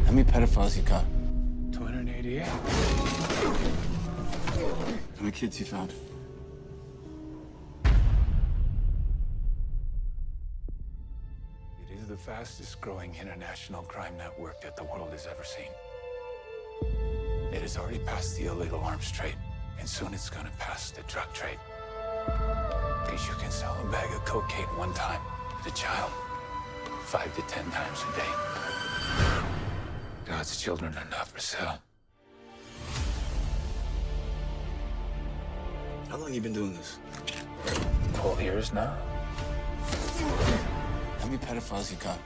How many pedophiles you got? 288. How many kids you found? It is the fastest growing international crime network that the world has ever seen. It has already passed the illegal arms trade, and soon it's gonna pass the drug trade. Because you can sell a bag of cocaine one time to a child 5 to 10 times a day. God's children are not for sale. How long you been doing this? 12 years now. How many pedophiles you got?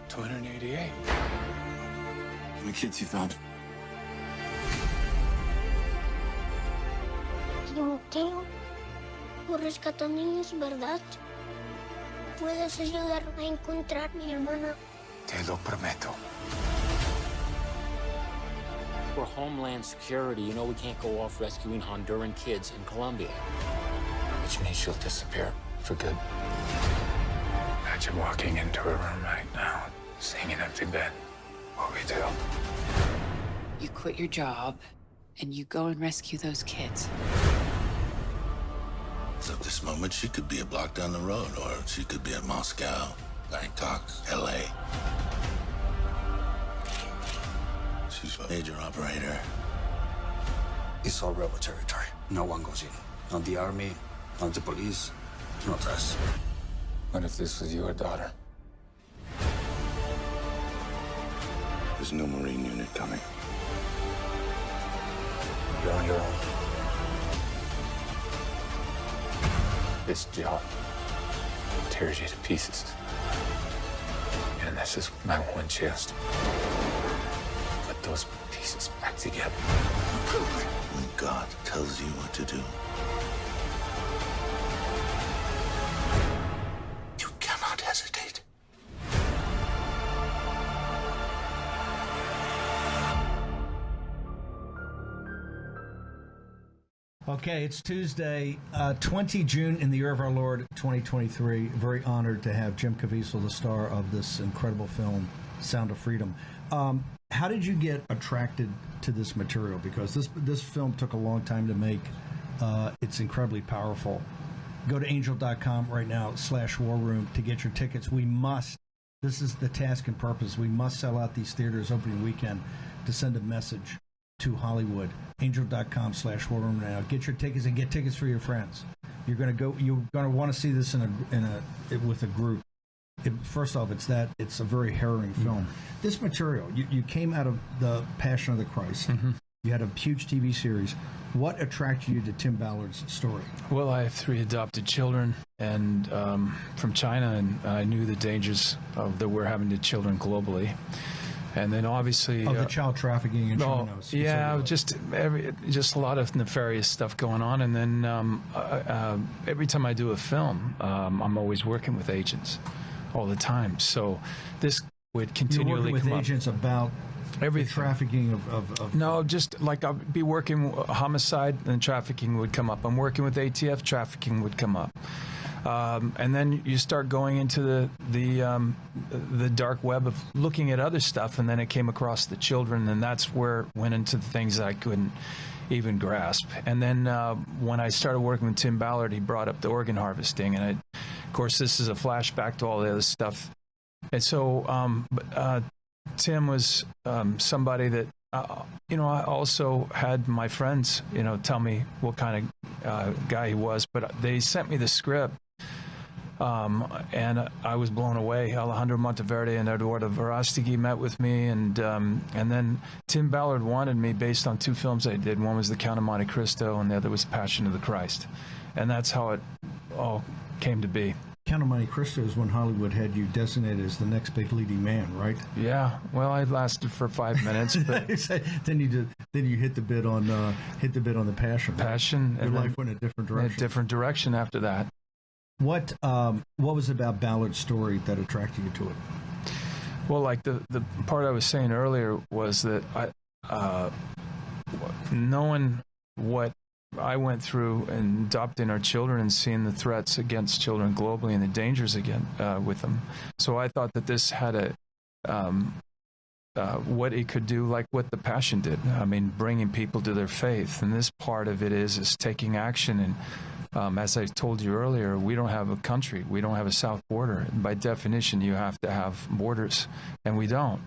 288. How many kids you found? Timoteo, tú rescatas niños, ¿verdad? ¿Puedes ayudarme a encontrar a mi hermana? Te lo prometo. For Homeland Security, you know we can't go off rescuing Honduran kids in Colombia. Which means she'll disappear for good. Imagine walking into her room right now, seeing an empty bed. What we do? You quit your job, and you go and rescue those kids. So at this moment, she could be a block down the road, or she could be at Moscow, Bangkok, LA. She's a major operator. It's all rebel territory. No one goes in. Not the army, not the police, not us. What if this was your daughter? There's no Marine unit coming. You're on your own. This job tears you to pieces. And this is my one chance to put those pieces back together. When God tells you what to do, you cannot hesitate. Okay, it's Tuesday, 20 June in the year of our Lord, 2023. Very honored to have Jim Caviezel, the star of this incredible film, Sound of Freedom. How did you get attracted to this material? Because this film took a long time to make. It's incredibly powerful. Go to angel.com right now, /war room to get your tickets. This is the task and purpose. We must sell out these theaters opening weekend to send a message to Hollywood. Angel.com /war room now. Get your tickets and get tickets for your friends. You're going to want to see this with a group. First off, it's a very harrowing film. This material, you came out of the Passion of the Christ. Mm-hmm. You had a huge TV series. What attracted you to Tim Ballard's story? Well, I have 3 adopted children, and from China, and I knew the dangers that we're having to children globally. And then obviously the child trafficking in China. Yeah, just a lot of nefarious stuff going on. And then every time I do a film, I'm always working with agents all the time. So this would continually come up. You're working with agents about everything. The trafficking of No, just like I'll be working homicide and trafficking would come up. I'm working with ATF, trafficking would come up. And then you start going into the dark web of looking at other stuff, and then it came across the children, and that's where it went into the things that I couldn't even grasp. And then when I started working with Tim Ballard, he brought up the organ harvesting, and of course this is a flashback to all the other stuff. And so Tim was somebody that I also had my friends tell me what kind of guy he was, but they sent me the script. And I was blown away. Alejandro Monteverde and Eduardo Verástegui met with me, and then Tim Ballard wanted me based on 2 films I did. One was The Count of Monte Cristo, and the other was Passion of the Christ. And that's how it all came to be. Count of Monte Cristo is when Hollywood had you designated as the next big leading man, right? Yeah. Well, I lasted for 5 minutes, but then you hit the bid on the Passion. Passion. Your life went in a different direction. A different direction after that. What was it about Ballard's story that attracted you to it? Well, like the part I was saying earlier was that knowing what I went through and adopting our children and seeing the threats against children globally and the dangers with them. So I thought that this had what it could do, like what The Passion did. I mean, bringing people to their faith. And this part of it is taking action. And as I told you earlier, we don't have a country. We don't have a south border. By definition, you have to have borders, and we don't.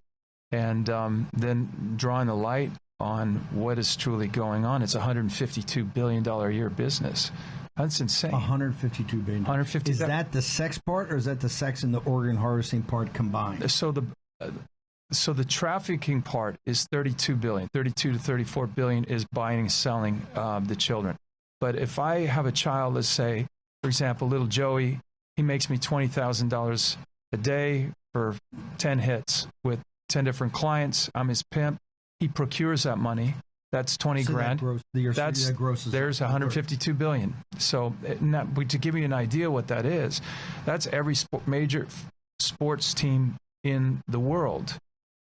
And then drawing the light on what is truly going on. It's a $152 billion a year business. That's insane. 152 billion. 150. Is that the sex part, or is that the sex and the organ harvesting part combined? So the trafficking part is 32 billion. 32 to 34 billion is buying and selling the children. But if I have a child, let's say, for example, little Joey, he makes me $20,000 a day for 10 hits with 10 different clients. I'm his pimp. He procures that money. That's 20 grand. There's 152 billion. So to give you an idea what that is, that's every major sports team in the world.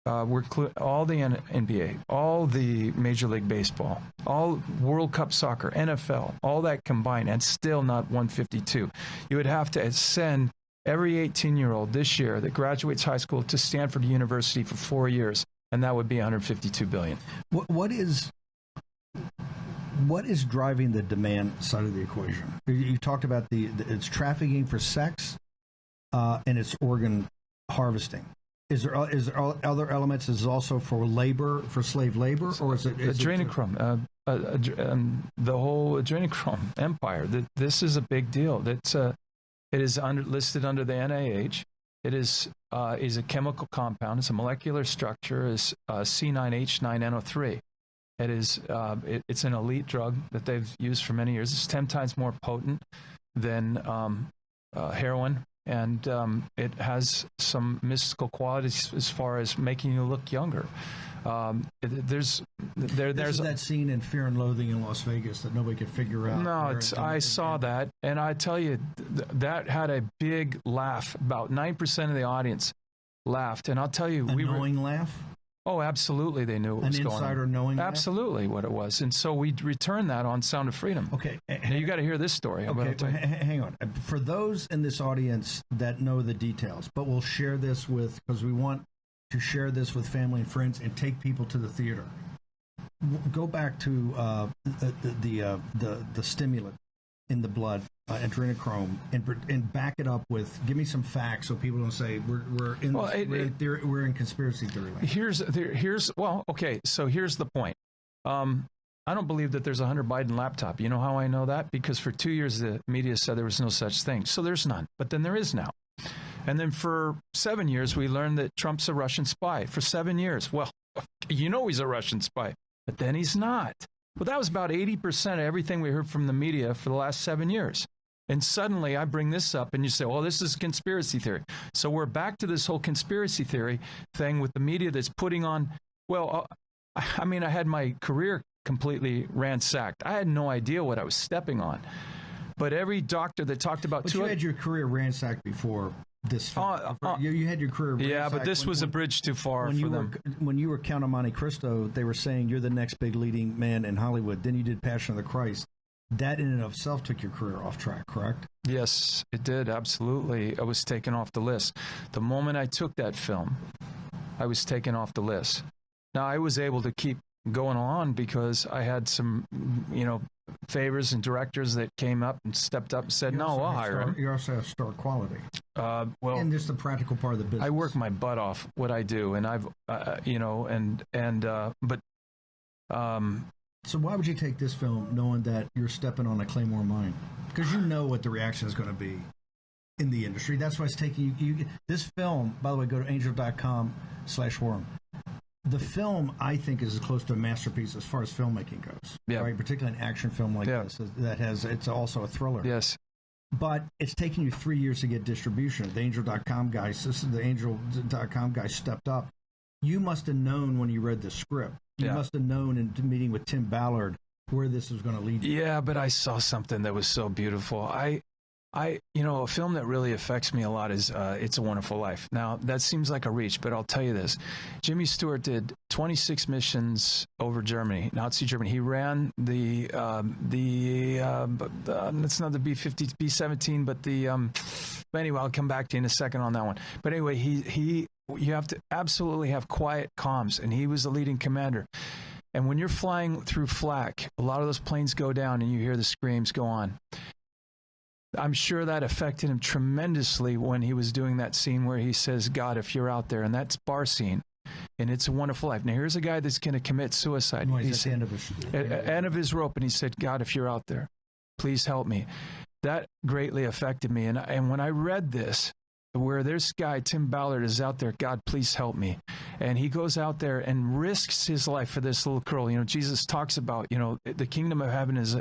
All the NBA, all the Major League Baseball, all World Cup soccer, NFL, all that combined, and still not 152. You would have to send every 18-year-old this year that graduates high school to Stanford University for 4 years, and that would be 152 billion. What is driving the demand side of the equation? You talked about it's trafficking for sex, and it's organ harvesting. Is there other elements? Is it also for labor, for slave labor, or is it adrenochrome? The whole adrenochrome empire. This is a big deal. It is listed under the NIH. It is a chemical compound. It's a molecular structure. Is C9H9NO3. It is it's an elite drug that they've used for many years. It's 10 times more potent than heroin. And it has some mystical qualities as far as making you look younger. There's that scene in Fear and Loathing in Las Vegas that nobody could figure out. No, I saw that, and I tell you, that had a big laugh. About 9% of the audience laughed, and I'll tell you, knowing laugh. Oh, absolutely, they knew what was going on. An insider knowing absolutely what it was, and so we returned that on Sound of Freedom. Okay, now you got to hear this story. Okay, hang on. For those in this audience that know the details, but we'll share this because we want to share this with family and friends and take people to the theater. Go back to the stimulant in the blood, adrenochrome, and back it up with, give me some facts so people don't say we're in conspiracy theory land. So here's the point. I don't believe that there's a Hunter Biden laptop. You know how I know that? Because for 2 years the media said there was no such thing. So there's none, but then there is now. And then for 7 years we learned that Trump's a Russian spy. For 7 years, well, you know he's a Russian spy, but then he's not. Well, that was about 80% of everything we heard from the media for the last 7 years. And suddenly I bring this up and you say, well, this is a conspiracy theory. So we're back to this whole conspiracy theory thing with the media that's putting on, I had my career completely ransacked. I had no idea what I was stepping on. But every doctor that talked about... But you had your career ransacked before this film. You had your career ransacked. Yeah, but this was a bridge too far for them. When you were Count of Monte Cristo, they were saying you're the next big leading man in Hollywood. Then you did Passion of the Christ. That in and of itself took your career off track, correct? Yes, it did, absolutely. I was taken off the list. The moment I took that film, I was taken off the list. Now, I was able to keep going on because I had some, favors and directors that came up and stepped up and said, no, I'll hire him. You also have star quality. And just the practical part of the business. I work my butt off what I do, and I've, So why would you take this film knowing that you're stepping on a Claymore mine? Because you know what the reaction is going to be in the industry. That's why it's taking you. This film, by the way, go to angel.com/forum. The film, I think, is as close to a masterpiece as far as filmmaking goes. Yeah. Right? Particularly an action film like this it's also a thriller. Yes. But it's taken you 3 years to get distribution. The Angel.com guys stepped up. You must have known when you read the script. You must have known in meeting with Tim Ballard where this was going to lead you. Yeah, but I saw something that was so beautiful. A film that really affects me a lot is It's a Wonderful Life. Now, that seems like a reach, but I'll tell you this. Jimmy Stewart did 26 missions over Germany, Nazi Germany. He ran it's not the B-17, but anyway, I'll come back to you in a second on that one. But anyway, he you have to absolutely have quiet comms, and he was the leading commander. And when you're flying through flak, a lot of those planes go down and you hear the screams go on. I'm sure that affected him tremendously when he was doing that scene where he says, God, if you're out there, and that's bar scene. And It's a Wonderful Life. Now, here's a guy that's going to commit suicide. He's at the end of his rope, and he said, God, if you're out there, please help me. That greatly affected me. And when I read this, where this guy, Tim Ballard, is out there, God, please help me. And he goes out there and risks his life for this little girl. You know, Jesus talks about, you know, the kingdom of heaven is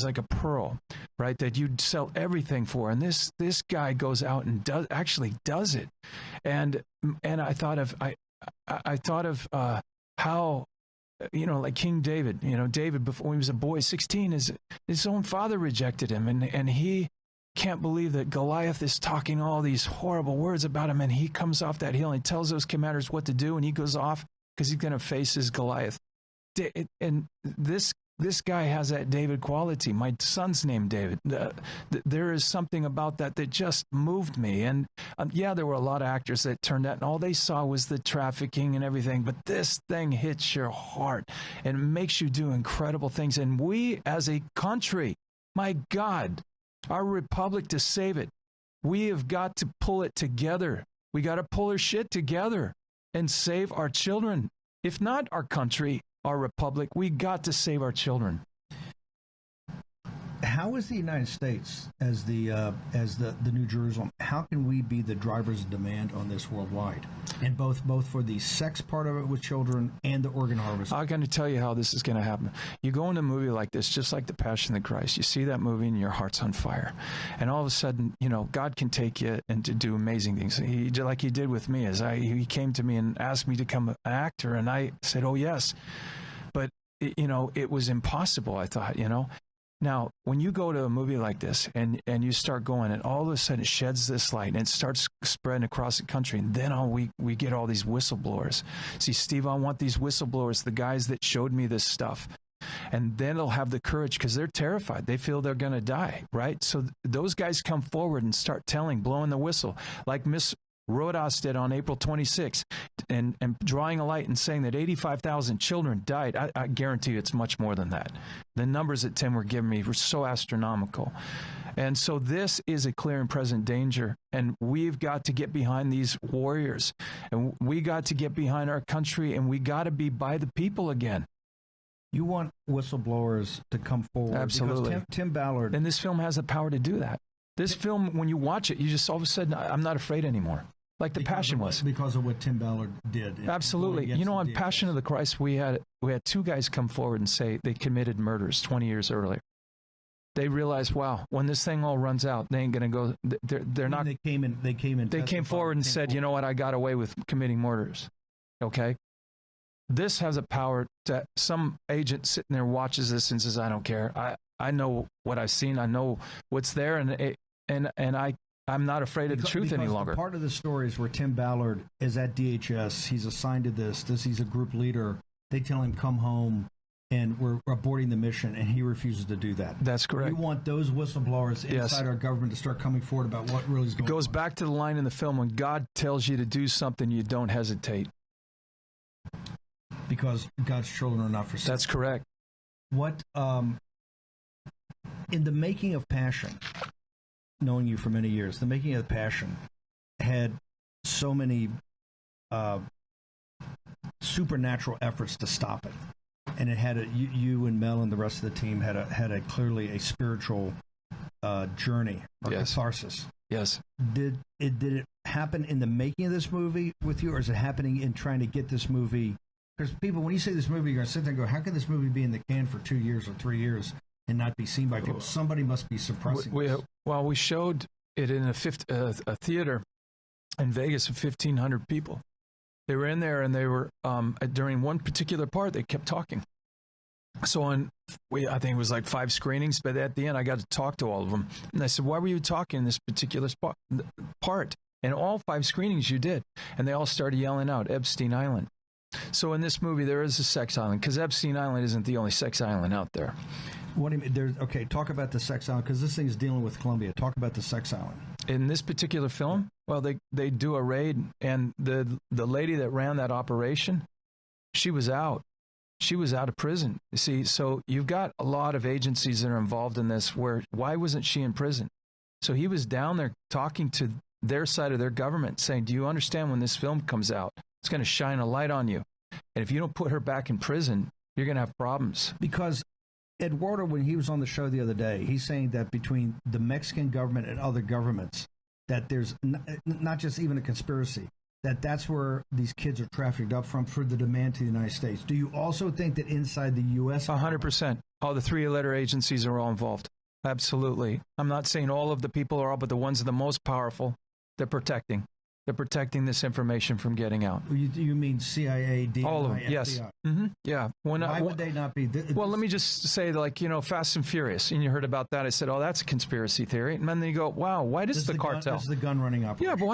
like a pearl, right, that you'd sell everything for. And this guy goes out and actually does it. And I thought of how, you know, like King David, you know, David, before he was a boy, 16, his own father rejected him, and he can't believe that Goliath is talking all these horrible words about him, and he comes off that hill and he tells those commanders what to do, and he goes off because he's going to face his Goliath. And this guy has that David quality. My son's named David. There is something about that just moved me. And yeah, there were a lot of actors that turned out, and all they saw was the trafficking and everything. But this thing hits your heart and makes you do incredible things. And we, as a country, my God, our republic, to save it, we have got to pull it together. We got to pull our shit together and save our children. If not our country, our republic, we got to save our children. How is the United States as the New Jerusalem? How can we be the drivers of demand on this worldwide, and both for the sex part of it with children and the organ harvest? I'm going to tell you how this is going to happen. You go into a movie like this, just like The Passion of the Christ. You see that movie and your heart's on fire, and all of a sudden, you know, God can take you and to do amazing things. Like He did with me, He came to me and asked me to become an actor, and I said, "Oh yes," but you know, it was impossible. I thought, you know. Now, when you go to a movie like this and you start going, and all of a sudden it sheds this light and it starts spreading across the country, and then we get all these whistleblowers. See, Steve, I want these whistleblowers, the guys that showed me this stuff. And then they'll have the courage because they're terrified. They feel they're going to die, right? So those guys come forward and start blowing the whistle, like Miss Rodas did on April 26th, and drawing a light and saying that 85,000 children died. I guarantee you it's much more than that. The numbers that Tim were giving me were so astronomical. And so this is a clear and present danger, and we've got to get behind these warriors, and we got to get behind our country, and we got to be by the people again. You want whistleblowers to come forward. Absolutely. Because Tim Ballard. And this film has the power to do that. This film, when you watch it, you just all of a sudden, I'm not afraid anymore. Like The Passion was. Because of what Tim Ballard did. Absolutely. You know, on Passion of the Christ, we had two guys come forward and say they committed murders 20 years earlier. They realized, wow, when this thing all runs out, they ain't going to go. They're not. They came forward and said, you know what, I got away with committing murders. Okay. This has a power that some agent sitting there watches this and says, I don't care. I know what I've seen. I know what's there, and I'm not afraid of the truth any longer. Part of the story is where Tim Ballard is at DHS. He's assigned to this. He's a group leader. They tell him, come home, and we're aborting the mission, and he refuses to do that. That's correct. We want those whistleblowers inside our government to start coming forward about what really is going on. It goes back to the line in the film, when God tells you to do something, you don't hesitate. Because God's children are not for sale. That's correct. What, in the making of Passion, knowing you for many years, the making of Passion had so many supernatural efforts to stop it, and it had you and Mel and the rest of the team had a clearly a spiritual journey or catharsis. Yes. Did it happen in the making of this movie with you, or is it happening in trying to get this movie? Because people, when you say this movie, you're going to sit there and go, how can this movie be in the can for 2 years or 3 years and not be seen by people? Somebody must be suppressing this. Well, we showed it in a theater in Vegas of 1,500 people. They were in there, and they were, during one particular part, they kept talking. So I think it was like 5 screenings, but at the end, I got to talk to all of them. And I said, why were you talking in this particular part? And all 5 screenings you did. And they all started yelling out, Epstein Island. So in this movie, there is a sex island, because Epstein Island isn't the only sex island out there. What do you mean? Okay, talk about the sex island, because this thing is dealing with Colombia. Talk about the sex island. In this particular film, Well, they do a raid, and the lady that ran that operation, she was out. She was out of prison. You see, so you've got a lot of agencies that are involved in this. Why wasn't she in prison? So he was down there talking to their side of their government, saying, "Do you understand when this film comes out, it's going to shine a light on you, and if you don't put her back in prison, you're going to have problems." Because Eduardo, when he was on the show the other day, he's saying that between the Mexican government and other governments, that there's not just even a conspiracy, that's where these kids are trafficked up from for the demand to the United States. Do you also think that inside the U.S.? 100%. All the three-letter agencies are all involved. Absolutely. I'm not saying all of the people are all, but the ones that are the most powerful, they're protecting. They're protecting this information from getting out. You mean CIA, DNI, all of them, FBI? yes. Mm-hmm. Yeah. Why would they not be? Well, let me just say, like, Fast and Furious, and you heard about that. I said, oh, that's a conspiracy theory. And then you go, wow, why does the cartel? This is the gun running operation. Yeah, but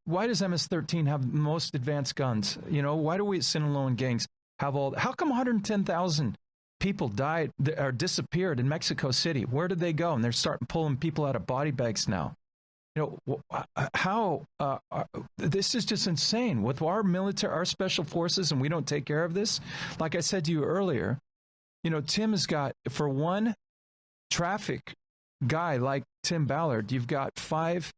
why does MS-13 have the most advanced guns? Why do we at Sinaloa gangs have all? How come 110,000 people died or disappeared in Mexico City? Where did they go? And they're starting pulling people out of body bags now. This is just insane with our military, our special forces, and we don't take care of this. Like I said to you earlier, Tim has got, for one traffic guy like Tim Ballard, you've got 5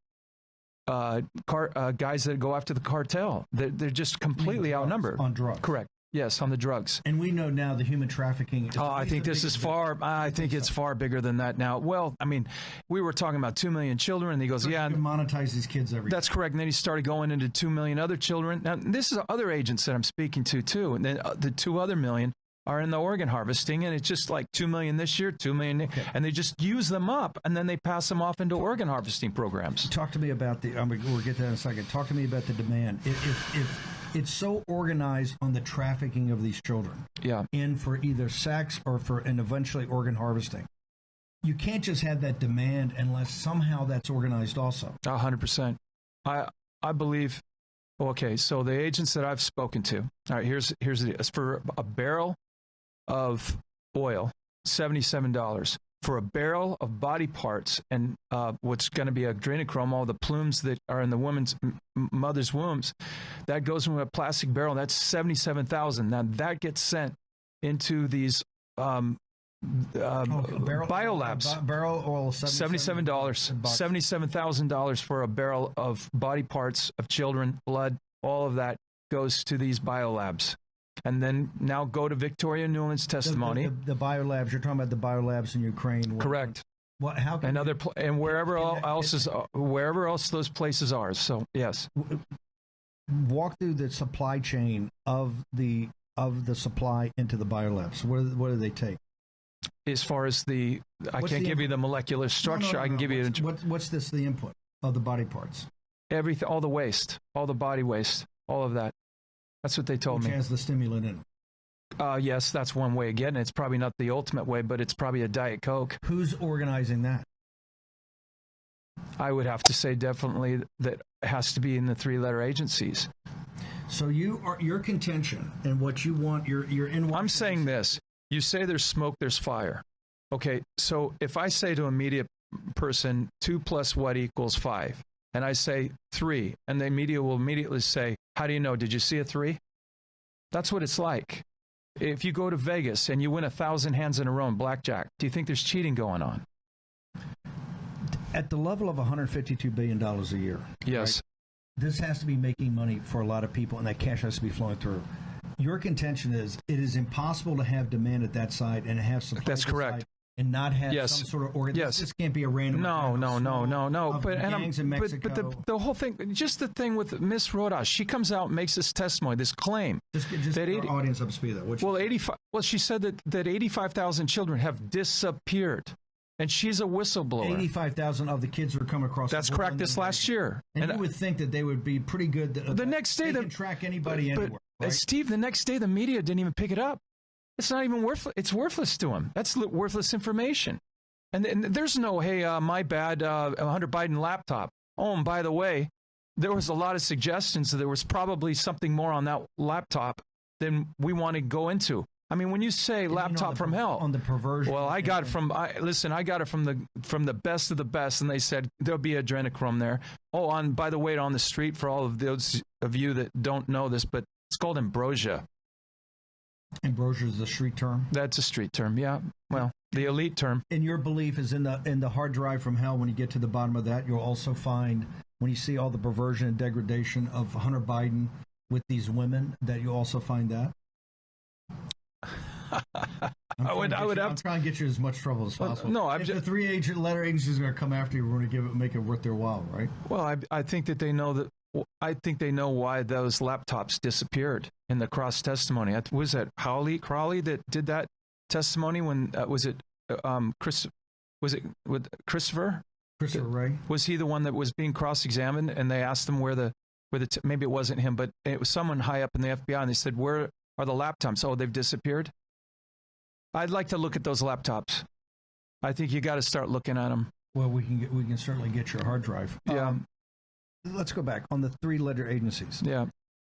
guys that go after the cartel. They're just completely outnumbered. On drugs. Correct. Yes, on the drugs. And we know now the human trafficking. I think this is far. I think it's far bigger than that now. Well, I mean, we were talking about 2 million children, and he goes, "Yeah, monetize these kids every." That's correct. And then he started going into 2 million other children. Now, this is other agents that I'm speaking to too, and then the 2 other million are in the organ harvesting, and it's just like 2 million this year, 2 million, okay. And they just use them up, and then they pass them off into organ harvesting programs. Talk to me about we'll get to that in a second. Talk to me about the demand. If it's so organized on the trafficking of these children, in for either sex or and eventually organ harvesting. You can't just have that demand unless somehow that's organized also. 100%. I believe. Okay, so the agents that I've spoken to. All right, here's it's for a barrel of oil, $77. For a barrel of body parts and what's going to be adrenochrome, all the plumes that are in the woman's mother's wombs, that goes into a plastic barrel. That's $77,000. Now that gets sent into these biolabs. Barrel oil, $77. $77,000 for a barrel of body parts of children, blood. All of that goes to these biolabs. And then now go to Victoria Nuland's testimony. The biolabs, you're talking about the biolabs in Ukraine. Correct. What? How? And wherever else those places are. So yes. Walk through the supply chain of the supply into the biolabs. What do they take? As far as I can't give you the molecular structure. I can give you. What's the input of the body parts? Everything, all the waste, all the body waste, all of that. That's what they told me. Which has the stimulant in it. Yes, that's one way of getting it. It's probably not the ultimate way, but it's probably a Diet Coke. Who's organizing that? I would have to say definitely that it has to be in the 3-letter agencies. So your contention and what you want, you're in. I'm saying this. You say there's smoke, there's fire. Okay, so if I say to a media person, 2 + what = 5, and I say 3, and the media will immediately say, how do you know? Did you see a 3? That's what it's like. If you go to Vegas and you win 1,000 hands in a row in blackjack, do you think there's cheating going on? At the level of $152 billion a year. Yes. Right, this has to be making money for a lot of people, and that cash has to be flowing through. Your contention is it is impossible to have demand at that side and have supply. That's correct. And not have some sort of organ. Yes. This can't be a random. No. But the whole thing, just the thing with Miss Rodas, she comes out and makes this testimony, this claim. Just that our audience up to speed. Well, she said that 85,000 children have disappeared, and she's a whistleblower. 85,000 of the kids who are coming across. That's correct. This last year, and you would think that they would be pretty good. The next day, they can track anybody anywhere. Right? Steve, the next day, the media didn't even pick it up. It's not even worthless. It's worthless to them. That's worthless information. And there's no, hey, my bad, Hunter Biden laptop. Oh, and by the way, there was a lot of suggestions that there was probably something more on that laptop than we want to go into. I mean, when you say laptop from hell, on the perversion. well, I got it from. I got it from the best of the best, and they said there'll be adrenochrome there. Oh, by the way, on the street for all of those of you that don't know this, but it's called ambrosia. Ambrosia is the street term. That's a street term, yeah. Well, the elite term. And your belief is in the hard drive from hell. When you get to the bottom of that, you'll also find, when you see all the perversion and degradation of Hunter Biden with these women, that you'll also find that. I'm trying to get you as much trouble as possible. No, if the three-letter agency is going to come after you, we're going to make it worth their while, right? Well, I think that they know that. I think they know why those laptops disappeared in the cross testimony. Was that Crowley that did that testimony? When was it? Was it with Christopher? Christopher Wray. Was he the one that was being cross-examined? And they asked him maybe it wasn't him, but it was someone high up in the FBI, and they said, "Where are the laptops?" Oh, they've disappeared. I'd like to look at those laptops. I think you got to start looking at them. Well, we can certainly get your hard drive. Yeah. Let's go back on the three-letter agencies. Yeah.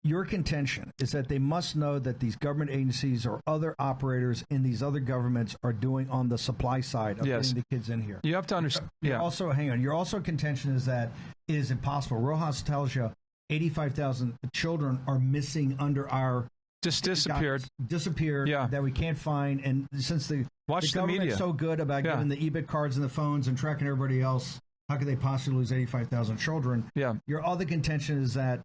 Your contention is that they must know that these government agencies or other operators in these other governments are doing on the supply side of getting the kids in here. You have to understand. Yeah. Also, hang on. Your also contention is that it is impossible. Rojas tells you 85,000 children are missing under our disappeared. Yeah. That we can't find. And since the government's media so good about giving the EBIT cards and the phones and tracking everybody else, how could they possibly lose 85,000 children? Yeah. Your other contention is that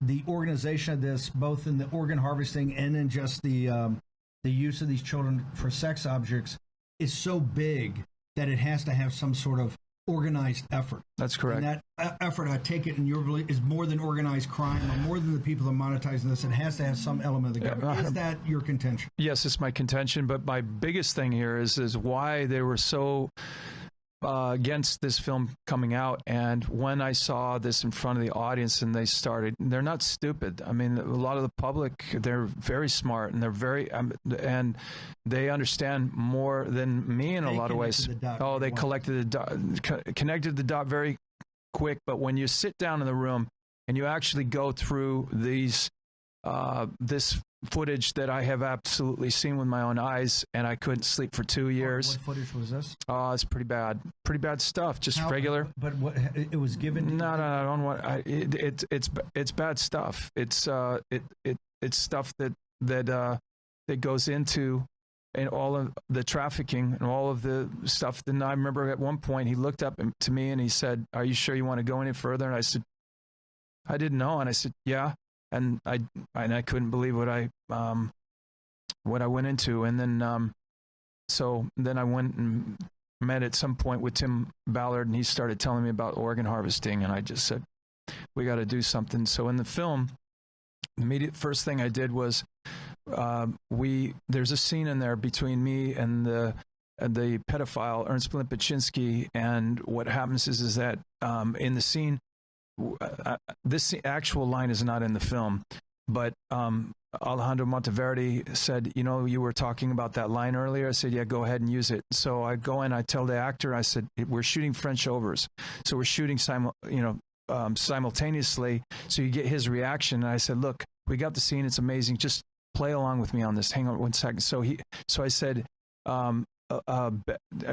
the organization of this, both in the organ harvesting and in just the use of these children for sex objects, is so big that it has to have some sort of organized effort. That's correct. And that effort, I take it, in your belief, is more than organized crime, or more than the people that are monetizing this. It has to have some element of the government. Is that your contention? Yes, it's my contention. But my biggest thing here is why they were so against this film coming out. And when I saw this in front of the audience and they're not stupid. I mean, a lot of the public, they're very smart and they're very, and they understand more than me in a lot of ways. They connected the dot very quick. But when you sit down in the room and you actually go through this footage that I have absolutely seen with my own eyes, and I couldn't sleep for 2 years. What footage was this? It's pretty bad stuff. Just regular. But what it was given? No, I don't want. It's bad stuff. It's stuff that goes into and all of the trafficking and all of the stuff. Then I remember at one point he looked up to me and he said, "Are you sure you want to go any further?" And I said, "I didn't know." And I said, "Yeah." And I couldn't believe what I went into, and then so then I went and met at some point with Tim Ballard, and he started telling me about organ harvesting, and I just said, we got to do something. So in the film, the immediate first thing I did was there's a scene in there between me and the pedophile Ernst Lipachinski, and what happens is that in the scene. This actual line is not in the film, but Alejandro Monteverde said, you were talking about that line earlier. I said, yeah, go ahead and use it. So I go in, I tell the actor, I said, we're shooting French overs. So we're shooting simultaneously. So you get his reaction. And I said, look, we got the scene. It's amazing. Just play along with me on this. Hang on 1 second. So I said,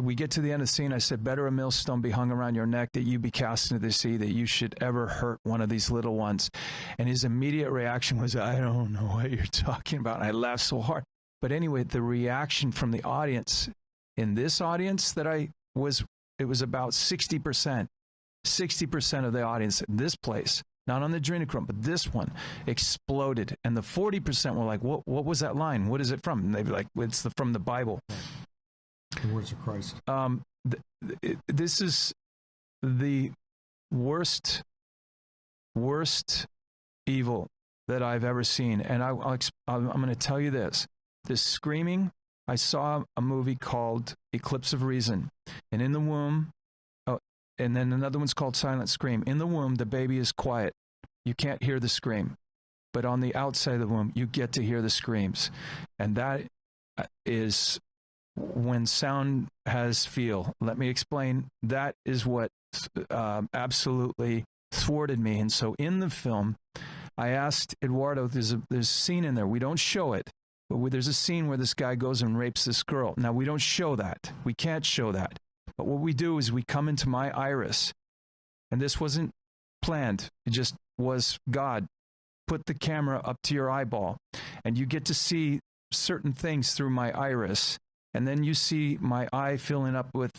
we get to the end of the scene. I said, better a millstone be hung around your neck that you be cast into the sea, that you should ever hurt one of these little ones. And his immediate reaction was, I don't know what you're talking about. And I laughed so hard. But anyway, the reaction from the audience, in this audience it was about 60% of the audience in this place, not on the adrenochrome, but this one exploded. And the 40% were like, what was that line? What is it from? And they'd be like, it's from the Bible. The words of Christ. This is the worst evil that I've ever seen. And I'm going to tell you this screaming, I saw a movie called Eclipse of Reason. And in the womb, and then another one's called Silent Scream. In the womb, the baby is quiet. You can't hear the scream. But on the outside of the womb, you get to hear the screams. And that is when sound has feel. Let me explain. That is what absolutely thwarted me. And so in the film, I asked Eduardo, there's a scene in there. We don't show it, There's a scene where this guy goes and rapes this girl. Now, we don't show that. We can't show that. But what we do is we come into my iris, and this wasn't planned. It just was God put the camera up to your eyeball, and you get to see certain things through my iris, and then you see my eye filling up with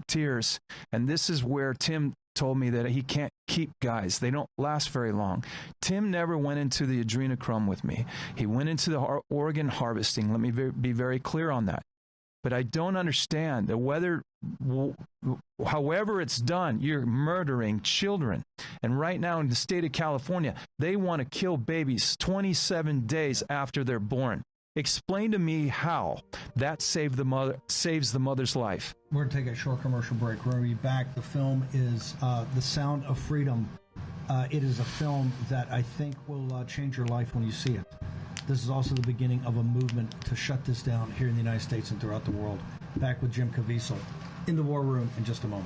tears. And this is where Tim told me that he can't keep guys. They don't last very long. Tim never went into the adrenochrome with me. He went into the organ harvesting. Let me be very clear on that. But I don't understand that however it's done, you're murdering children. And right now in the state of California, they want to kill babies 27 days after they're born. Explain to me how that saves the mother's life. We're going to take a short commercial break. We're going to be back. The film is The Sound of Freedom. It is a film that I think will change your life when you see it. This is also the beginning of a movement to shut this down here in the United States and throughout the world. Back with Jim Caviezel in the War Room in just a moment.